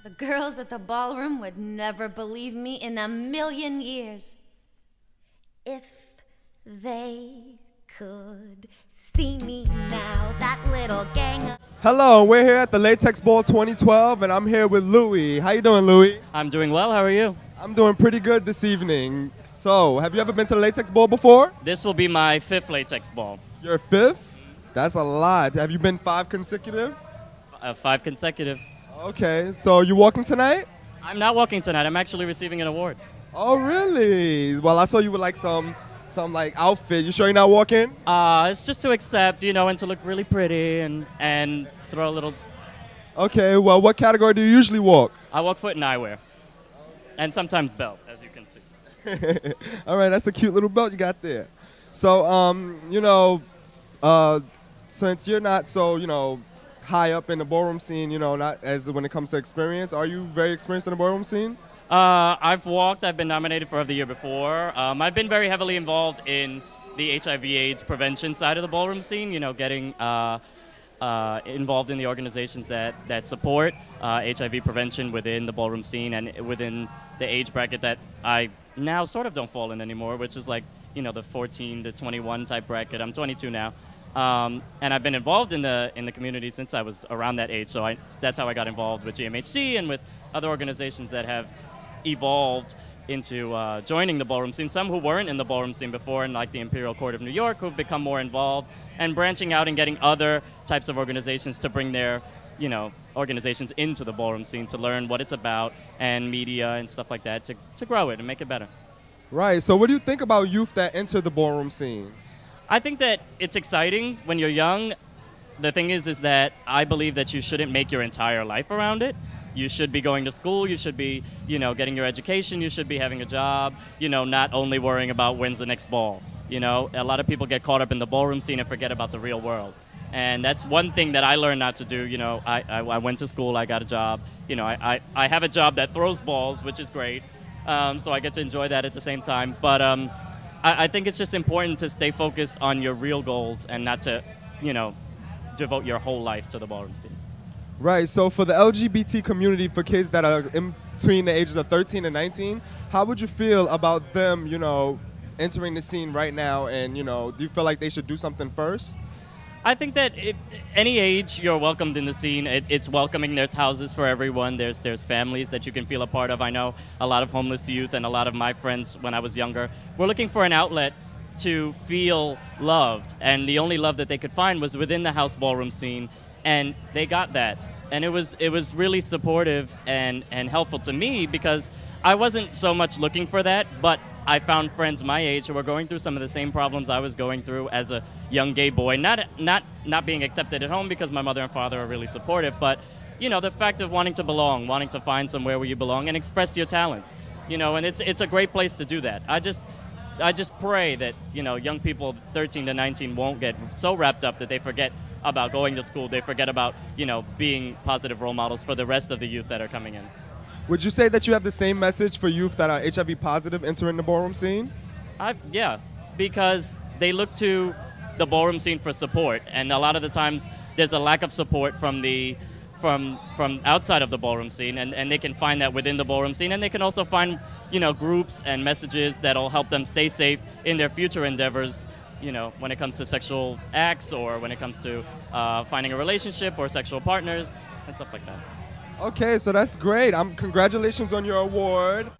The girls at the ballroom would never believe me in a million years. If they could see me now, that little gang of... Hello, we're here at the Latex Ball 2012, and I'm here with Louie. How you doing, Louie? I'm doing well. How are you? I'm doing pretty good this evening. So, have you ever been to the Latex Ball before? This will be my 5th Latex Ball. Your 5th? That's a lot. Have you been 5 consecutive? 5 consecutive. Okay, so you walking tonight? I'm not walking tonight. I'm actually receiving an award. Oh, really? Well, I saw you with like some like outfit. You sure you're not walking? It's just to accept, you know, and to look really pretty and throw a little... Okay, well, what category do you usually walk? I walk foot and eyewear. And sometimes belt, as you can see. All right, that's a cute little belt you got there. So, you know, since you're not so, you know, high up in the ballroom scene, you know, not as when it comes to experience, are you very experienced in the ballroom scene? I've been nominated for of the year before. I've been very heavily involved in the HIV/AIDS prevention side of the ballroom scene, you know, getting involved in the organizations that support HIV prevention within the ballroom scene and within the age bracket that I now sort of don't fall in anymore, which is like, you know, the 14 to 21 type bracket. I'm 22 now. And I've been involved in the community since I was around that age, so that's how I got involved with GMHC and with other organizations that have evolved into joining the ballroom scene. Some who weren't in the ballroom scene before, and like the Imperial Court of New York, who've become more involved and branching out and getting other types of organizations to bring their, you know, organizations into the ballroom scene to learn what it's about and media and stuff like that to grow it and make it better. Right. So what do you think about youth that enter the ballroom scene? I think that it's exciting when you're young. The thing is that I believe that you shouldn't make your entire life around it. You should be going to school, you should be, you know, getting your education, you should be having a job, you know, not only worrying about when's the next ball. You know, a lot of people get caught up in the ballroom scene and forget about the real world. And that's one thing that I learned not to do. You know, I went to school, I got a job. You know, I have a job that throws balls, which is great. So I get to enjoy that at the same time. But I think it's just important to stay focused on your real goals and not to, you know, devote your whole life to the ballroom scene. Right, so for the LGBT community, for kids that are in between the ages of 13 and 19, how would you feel about them, you know, entering the scene right now? And, you know, do you feel like they should do something first? I think that any age you're welcomed in the scene. It's welcoming. There's houses for everyone. There's families that you can feel a part of. I know a lot of homeless youth and a lot of my friends when I was younger were looking for an outlet to feel loved. And the only love that they could find was within the house ballroom scene. And they got that. And it was really supportive and helpful to me because I wasn't so much looking for that, but I found friends my age who were going through some of the same problems I was going through as a young gay boy. Not being accepted at home because my mother and father are really supportive, but you know, the fact of wanting to belong, wanting to find somewhere where you belong and express your talents. You know, and it's a great place to do that. I just pray that, you know, young people 13 to 19 won't get so wrapped up that they forget about going to school. They forget about, you know, being positive role models for the rest of the youth that are coming in. Would you say that you have the same message for youth that are HIV positive entering the ballroom scene? Yeah, because they look to the ballroom scene for support, and a lot of the times there's a lack of support from outside of the ballroom scene, and they can find that within the ballroom scene, and they can also find, you know, groups and messages that'll help them stay safe in their future endeavors, you know, when it comes to sexual acts or when it comes to finding a relationship or sexual partners and stuff like that. Okay, so that's great. Congratulations on your award.